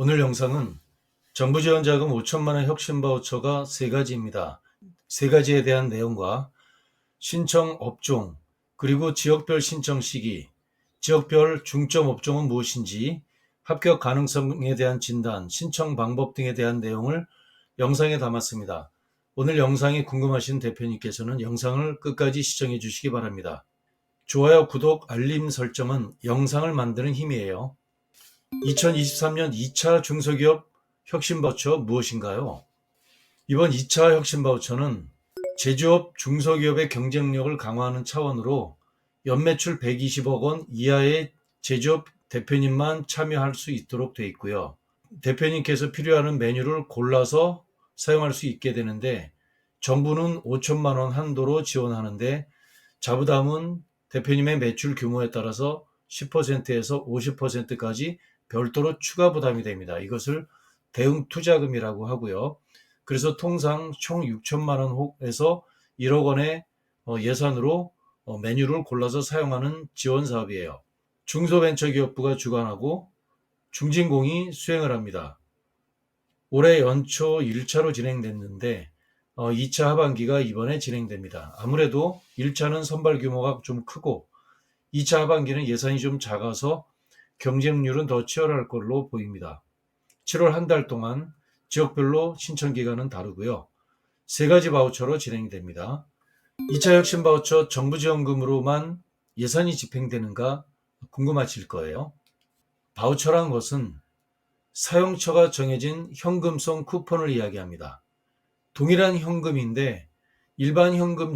오늘 영상은 정부 지원 자금 5천만 원 혁신 바우처가 세 가지입니다. 세 가지에 대한 내용과 신청 업종, 그리고 지역별 신청 시기, 지역별 중점 업종은 무엇인지, 합격 가능성에 대한 진단, 신청 방법 등에 대한 내용을 영상에 담았습니다. 오늘 영상이 궁금하신 대표님께서는 영상을 끝까지 시청해 주시기 바랍니다. 좋아요, 구독, 알림 설정은 영상을 만드는 힘이에요. 2023년 2차 중소기업 혁신바우처 무엇인가요? 이번 2차 혁신바우처는 제조업 중소기업의 경쟁력을 강화하는 차원으로 연매출 120억 원 이하의 제조업 대표님만 참여할 수 있도록 되어 있고요. 대표님께서 필요한 메뉴를 골라서 사용할 수 있게 되는데, 정부는 5천만 원 한도로 지원하는데 자부담은 대표님의 매출 규모에 따라서 10%에서 50%까지 별도로 추가 부담이 됩니다. 이것을 대응 투자금이라고 하고요. 그래서 통상 총 6천만 원에서 1억 원의 예산으로 메뉴를 골라서 사용하는 지원 사업이에요. 중소벤처기업부가 주관하고 중진공이 수행을 합니다. 올해 연초 1차로 진행됐는데 2차 하반기가 이번에 진행됩니다. 아무래도 1차는 선발 규모가 좀 크고 2차 하반기는 예산이 좀 작아서 경쟁률은 더 치열할 걸로 보입니다. 7월 한 달 동안 지역별로 신청 기간은 다르고요. 세 가지 바우처로 진행이 됩니다. 2차 혁신 바우처 정부 지원금으로만 예산이 집행되는가 궁금하실 거예요. 바우처란 것은 사용처가 정해진 현금성 쿠폰을 이야기합니다. 동일한 현금인데 일반 현금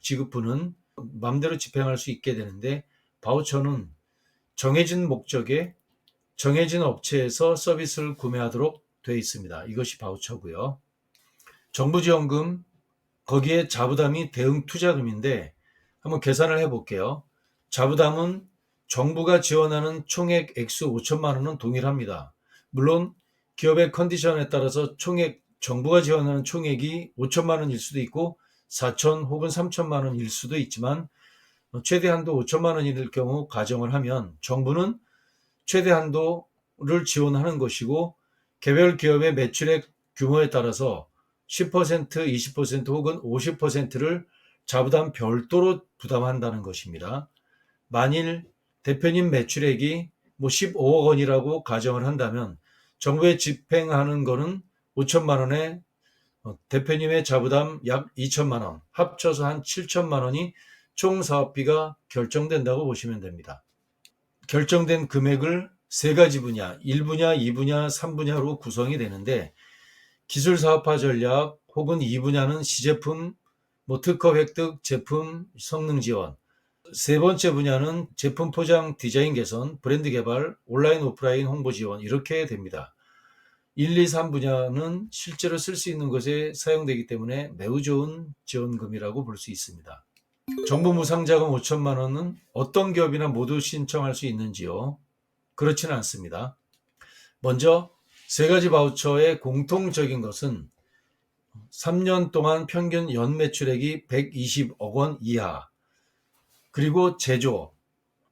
지급분은 마음대로 집행할 수 있게 되는데, 바우처는 정해진 목적에 정해진 업체에서 서비스를 구매하도록 되어 있습니다. 이것이 바우처고요. 정부 지원금, 거기에 자부담이 대응 투자금인데 한번 계산을 해볼게요. 자부담은 정부가 지원하는 총액 액수 5천만 원은 동일합니다. 물론 기업의 컨디션에 따라서 정부가 지원하는 총액이 5천만 원일 수도 있고 4천 혹은 3천만 원일 수도 있지만, 최대 한도 5천만 원일 경우 가정을 하면 정부는 최대 한도를 지원하는 것이고, 개별 기업의 매출액 규모에 따라서 10%, 20% 혹은 50%를 자부담 별도로 부담한다는 것입니다. 만일 대표님 매출액이 15억 원이라고 가정을 한다면 정부에 집행하는 거는 5천만 원에 대표님의 자부담 약 2천만 원, 합쳐서 한 7천만 원이 총 사업비가 결정된다고 보시면 됩니다. 결정된 금액을 세 가지 분야, 1분야, 2분야, 3분야로 구성이 되는데, 기술 사업화 전략 혹은 2분야는 시제품, 특허 획득, 제품 성능 지원. 세 번째 분야는 제품 포장 디자인 개선, 브랜드 개발, 온라인 오프라인 홍보 지원, 이렇게 됩니다. 1, 2, 3분야는 실제로 쓸 수 있는 것에 사용되기 때문에 매우 좋은 지원금이라고 볼 수 있습니다. 정부 무상자금 5천만 원은 어떤 기업이나 모두 신청할 수 있는지요? 그렇지는 않습니다. 먼저 세 가지 바우처의 공통적인 것은 3년 동안 평균 연매출액이 120억 원 이하, 그리고 제조업,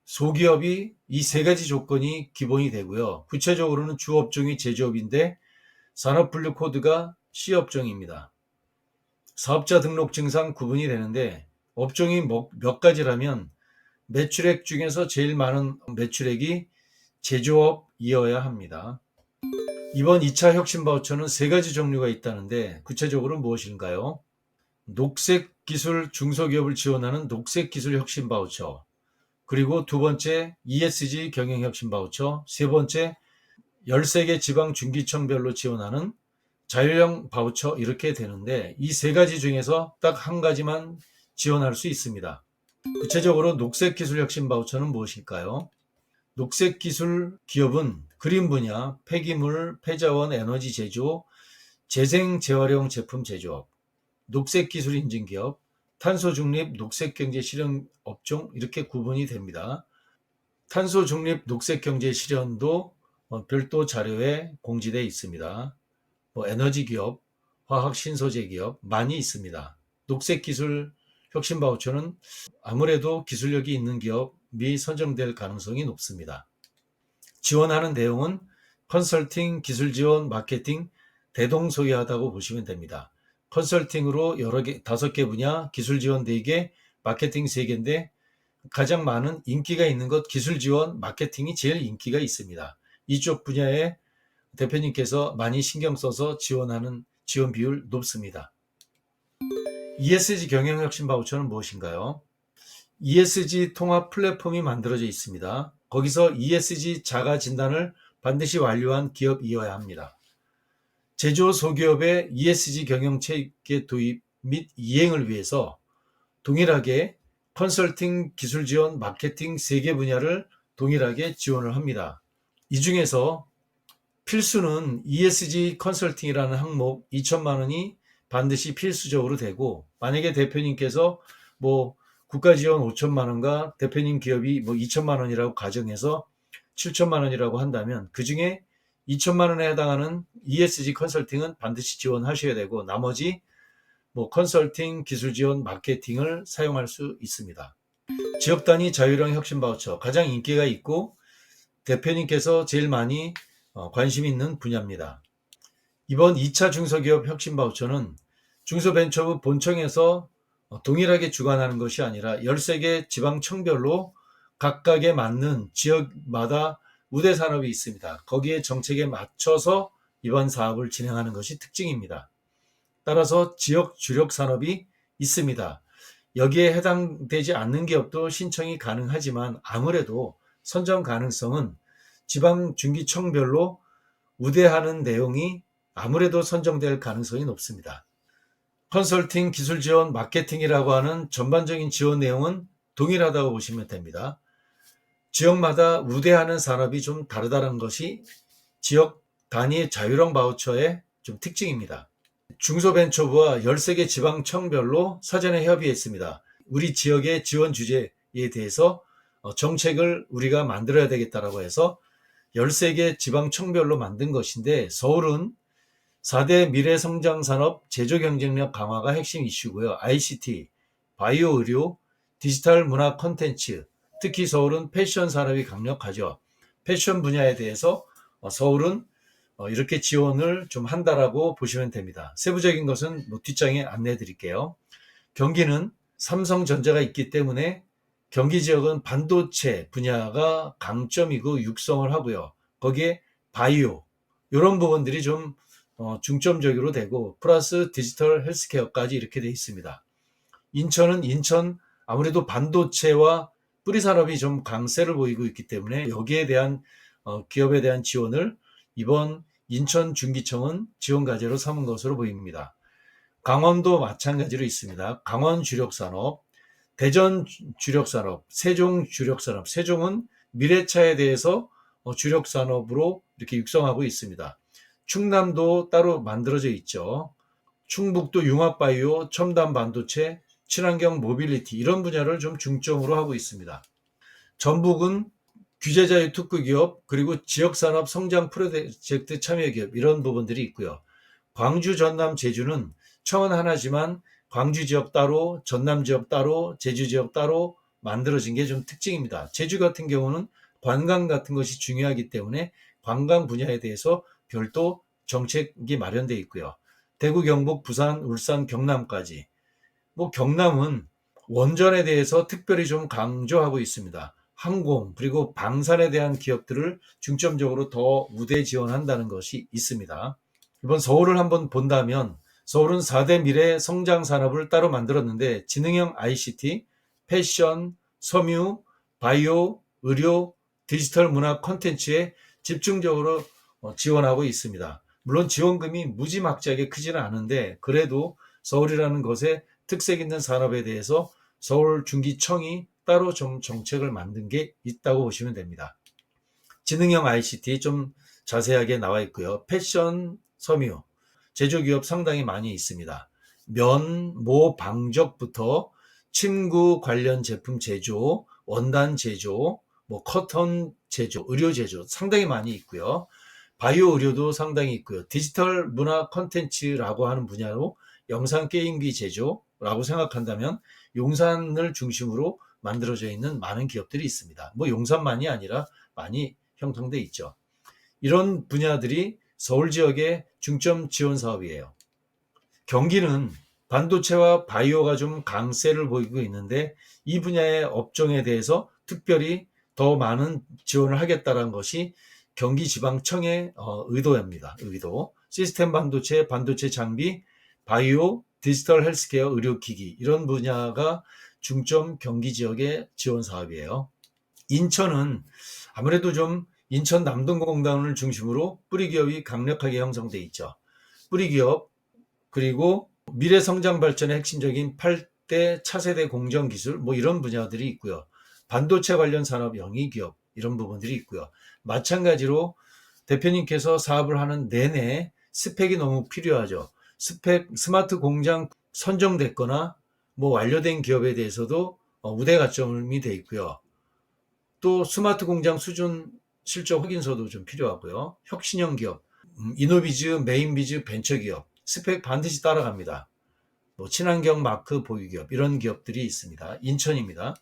소기업이 이 세 가지 조건이 기본이 되고요. 구체적으로는 주업종이 제조업인데 산업분류 코드가 C업종입니다. 사업자 등록증상 구분이 되는데, 업종이 몇 가지라면 매출액 중에서 제일 많은 매출액이 제조업이어야 합니다. 이번 2차 혁신 바우처는 세 가지 종류가 있다는데 구체적으로 무엇인가요? 녹색기술 중소기업을 지원하는 녹색기술 혁신 바우처, 그리고 두 번째 ESG 경영혁신 바우처, 세 번째 13개 지방 중기청별로 지원하는 자율형 바우처, 이렇게 되는데 이 세 가지 중에서 딱 한 가지만 지원할 수 있습니다. 구체적으로 녹색기술혁신 바우처는 무엇일까요? 녹색기술 기업은 그린 분야, 폐기물, 폐자원, 에너지 제조, 재생 재활용 제품 제조업, 녹색기술 인증기업, 탄소중립 녹색경제 실현 업종, 이렇게 구분이 됩니다. 탄소중립 녹색경제 실현도 별도 자료에 공지되어 있습니다. 에너지기업, 화학신소재기업 많이 있습니다. 녹색기술 혁신 바우처는 아무래도 기술력이 있는 기업이 선정될 가능성이 높습니다. 지원하는 내용은 컨설팅, 기술 지원, 마케팅 대동소이하다고 보시면 됩니다. 컨설팅으로 여러 개, 5개 분야, 기술 지원 4개, 마케팅 3개인데 가장 많은 인기가 있는 것 기술 지원, 마케팅이 제일 인기가 있습니다. 이쪽 분야에 대표님께서 많이 신경 써서 지원하는 지원 비율 높습니다. ESG 경영혁신 바우처는 무엇인가요? ESG 통합 플랫폼이 만들어져 있습니다. 거기서 ESG 자가 진단을 반드시 완료한 기업이어야 합니다. 제조 소기업의 ESG 경영 체계 도입 및 이행을 위해서 동일하게 컨설팅, 기술 지원, 마케팅 3개 분야를 동일하게 지원을 합니다. 이 중에서 필수는 ESG 컨설팅이라는 항목 2천만 원이 반드시 필수적으로 되고, 만약에 대표님께서 국가 지원 5천만 원과 대표님 기업이 2천만 원이라고 가정해서 7천만 원이라고 한다면 그 중에 2천만 원에 해당하는 ESG 컨설팅은 반드시 지원하셔야 되고, 나머지 컨설팅, 기술 지원, 마케팅을 사용할 수 있습니다. 지역 단위 자율형 혁신 바우처 가장 인기가 있고 대표님께서 제일 많이 관심 있는 분야입니다. 이번 2차 중소기업 혁신 바우처는 중소벤처부 본청에서 동일하게 주관하는 것이 아니라 13개 지방청별로 각각에 맞는 지역마다 우대 산업이 있습니다. 거기에 정책에 맞춰서 이번 사업을 진행하는 것이 특징입니다. 따라서 지역 주력 산업이 있습니다. 여기에 해당되지 않는 기업도 신청이 가능하지만 아무래도 선정 가능성은 지방 중기청별로 우대하는 내용이 아무래도 선정될 가능성이 높습니다. 컨설팅, 기술 지원, 마케팅이라고 하는 전반적인 지원 내용은 동일하다고 보시면 됩니다. 지역마다 우대하는 산업이 좀 다르다는 것이 지역 단위 자율형 바우처의 좀 특징입니다. 중소벤처부와 13개 지방청별로 사전에 협의했습니다. 우리 지역의 지원 주제에 대해서 정책을 우리가 만들어야 되겠다라고 해서 13개 지방청별로 만든 것인데, 서울은 4대 미래성장산업 제조경쟁력 강화가 핵심 이슈고요. ICT, 바이오 의료, 디지털 문화 콘텐츠, 특히 서울은 패션 산업이 강력하죠. 패션 분야에 대해서 서울은 이렇게 지원을 좀 한다라고 보시면 됩니다. 세부적인 것은 뒷장에 안내해 드릴게요. 경기는 삼성전자가 있기 때문에 경기 지역은 반도체 분야가 강점이고 육성을 하고요. 거기에 바이오 이런 부분들이 좀 중점적으로 되고, 플러스 디지털 헬스케어까지 이렇게 되어 있습니다. 인천은 아무래도 반도체와 뿌리 산업이 좀 강세를 보이고 있기 때문에 여기에 대한 기업에 대한 지원을 이번 인천 중기청은 지원 과제로 삼은 것으로 보입니다. 강원도 마찬가지로 있습니다. 강원 주력산업, 대전 주력산업, 세종 주력산업. 세종은 미래차에 대해서 주력산업으로 이렇게 육성하고 있습니다. 충남도 따로 만들어져 있죠. 충북도 융합바이오, 첨단 반도체, 친환경 모빌리티 이런 분야를 좀 중점으로 하고 있습니다. 전북은 규제자유 특구기업, 그리고 지역산업 성장 프로젝트 참여기업 이런 부분들이 있고요. 광주, 전남, 제주는 청은 하나지만 광주 지역 따로, 전남 지역 따로, 제주 지역 따로 만들어진 게 좀 특징입니다. 제주 같은 경우는 관광 같은 것이 중요하기 때문에 관광 분야에 대해서 별도 정책이 마련되어 있고요. 대구, 경북, 부산, 울산, 경남까지. 경남은 원전에 대해서 특별히 좀 강조하고 있습니다. 항공 그리고 방산에 대한 기업들을 중점적으로 더 우대 지원한다는 것이 있습니다. 이번 서울을 한번 본다면 서울은 4대 미래 성장 산업을 따로 만들었는데 지능형 ICT, 패션, 섬유, 바이오, 의료, 디지털 문화 콘텐츠에 집중적으로 지원하고 있습니다. 물론 지원금이 무지막지하게 크지는 않은데 그래도 서울이라는 것에 특색 있는 산업에 대해서 서울중기청이 따로 좀 정책을 만든 게 있다고 보시면 됩니다. 지능형 ICT 좀 자세하게 나와 있고요. 패션, 섬유, 제조기업 상당히 많이 있습니다. 면, 모, 방적부터 침구 관련 제품 제조, 원단 제조, 커튼 제조, 의료 제조 상당히 많이 있고요. 바이오 의료도 상당히 있고요. 디지털 문화 콘텐츠라고 하는 분야로 영상 게임기 제조라고 생각한다면 용산을 중심으로 만들어져 있는 많은 기업들이 있습니다. 용산만이 아니라 많이 형성돼 있죠. 이런 분야들이 서울 지역의 중점 지원 사업이에요. 경기는 반도체와 바이오가 좀 강세를 보이고 있는데 이 분야의 업종에 대해서 특별히 더 많은 지원을 하겠다는 것이 경기지방청의 의도입니다. 의도. 시스템 반도체, 반도체 장비, 바이오, 디지털 헬스케어, 의료기기 이런 분야가 중점 경기 지역의 지원 사업이에요. 인천은 아무래도 좀 인천 남동공단을 중심으로 뿌리기업이 강력하게 형성돼 있죠. 뿌리기업 그리고 미래 성장 발전의 핵심적인 8대 차세대 공정 기술 뭐 이런 분야들이 있고요. 반도체 관련 산업 영위기업 이런 부분들이 있고요. 마찬가지로 대표님께서 사업을 하는 내내 스펙이 너무 필요하죠. 스마트 공장 선정됐거나 뭐 완료된 기업에 대해서도 우대 가점이 돼 있고요. 또 스마트 공장 수준 실적 확인서도 좀 필요하고요. 혁신형 기업, 이노비즈, 메인비즈, 벤처기업 스펙 반드시 따라갑니다. 뭐 친환경 마크 보유기업 이런 기업들이 있습니다. 인천입니다.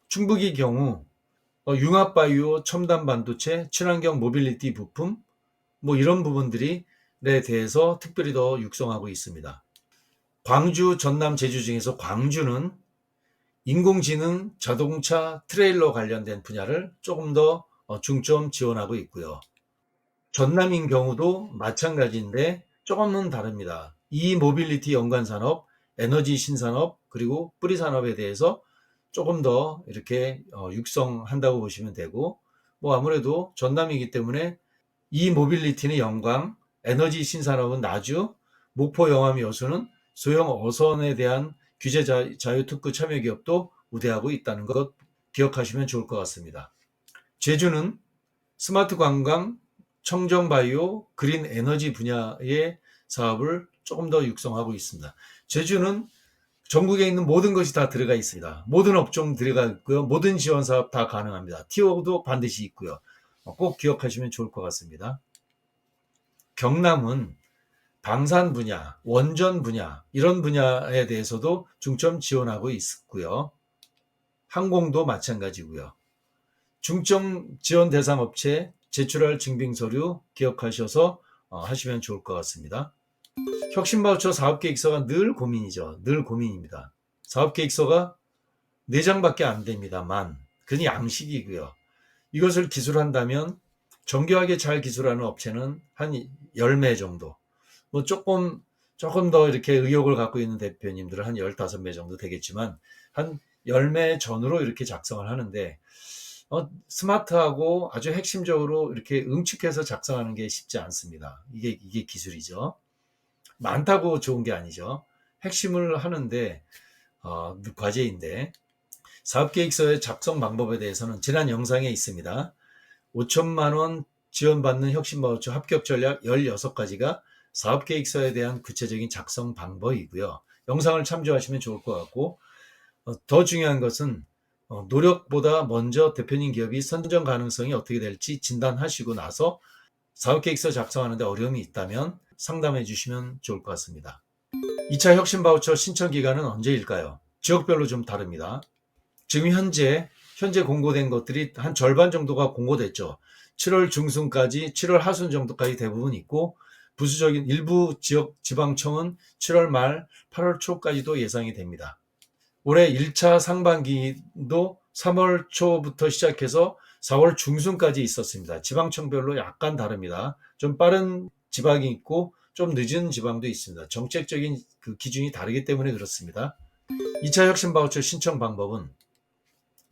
충북의 경우 융합바이오, 첨단 반도체, 친환경 모빌리티 부품 뭐 이런 부분들에 대해서 특별히 더 육성하고 있습니다. 광주, 전남, 제주 중에서 광주는 인공지능, 자동차, 트레일러 관련된 분야를 조금 더 중점 지원하고 있고요. 전남인 경우도 마찬가지인데 조금은 다릅니다. 이 모빌리티 연관 산업, 에너지 신산업, 그리고 뿌리 산업에 대해서 조금 더 이렇게 육성한다고 보시면 되고, 뭐 아무래도 전남이기 때문에 이 모빌리티는 영광, 에너지 신산업은 나주, 목포 영암 여수는 소형 어선에 대한 규제 자유특구 참여 기업도 우대하고 있다는 것 기억하시면 좋을 것 같습니다. 제주는 스마트 관광, 청정 바이오, 그린 에너지 분야의 사업을 조금 더 육성하고 있습니다. 제주는 전국에 있는 모든 것이 다 들어가 있습니다. 모든 업종 들어가 있고요. 모든 지원 사업 다 가능합니다. TO도 반드시 있고요. 꼭 기억하시면 좋을 것 같습니다. 경남은 방산 분야, 원전 분야 이런 분야에 대해서도 중점 지원하고 있고요. 항공도 마찬가지고요. 중점 지원 대상 업체 제출할 증빙서류 기억하셔서 하시면 좋을 것 같습니다. 혁신바우처 사업계획서가 늘 고민이죠. 늘 고민입니다. 사업계획서가 4장밖에 안 됩니다만 그건 양식이고요. 이것을 기술한다면 정교하게 잘 기술하는 업체는 한 10매 정도, 뭐 조금 더 이렇게 의욕을 갖고 있는 대표님들은 한 15매 정도 되겠지만 한 10매 전후로 이렇게 작성을 하는데 스마트하고 아주 핵심적으로 이렇게 응축해서 작성하는 게 쉽지 않습니다. 이게 기술이죠. 많다고 좋은 게 아니죠. 핵심을 하는데 과제인데 사업계획서의 작성 방법에 대해서는 지난 영상에 있습니다. 5천만 원 지원받는 혁신바우처 합격 전략 16가지가 사업계획서에 대한 구체적인 작성 방법이고요. 영상을 참조하시면 좋을 것 같고 더 중요한 것은 노력보다 먼저 대표님 기업이 선정 가능성이 어떻게 될지 진단하시고 나서 사업계획서 작성하는데 어려움이 있다면 상담해 주시면 좋을 것 같습니다. 2차 혁신바우처 신청 기간은 언제일까요? 지역별로 좀 다릅니다. 지금 현재 공고된 것들이 한 절반 정도가 공고됐죠. 7월 중순까지 7월 하순 정도까지 대부분 있고 부수적인 일부 지역 지방청은 7월 말 8월 초까지도 예상이 됩니다. 올해 1차 상반기도 3월 초부터 시작해서 4월 중순까지 있었습니다. 지방청별로 약간 다릅니다. 좀 빠른 지방이 있고 좀 늦은 지방도 있습니다. 정책적인 그 기준이 다르기 때문에 그렇습니다. 2차 혁신바우처 신청 방법은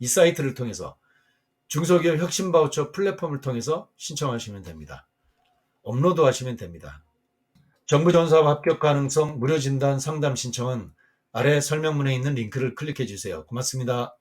이 사이트를 통해서 중소기업 혁신바우처 플랫폼을 통해서 신청하시면 됩니다. 업로드 하시면 됩니다. 정부 전사업 합격 가능성 무료 진단 상담 신청은 아래 설명문에 있는 링크를 클릭해 주세요. 고맙습니다.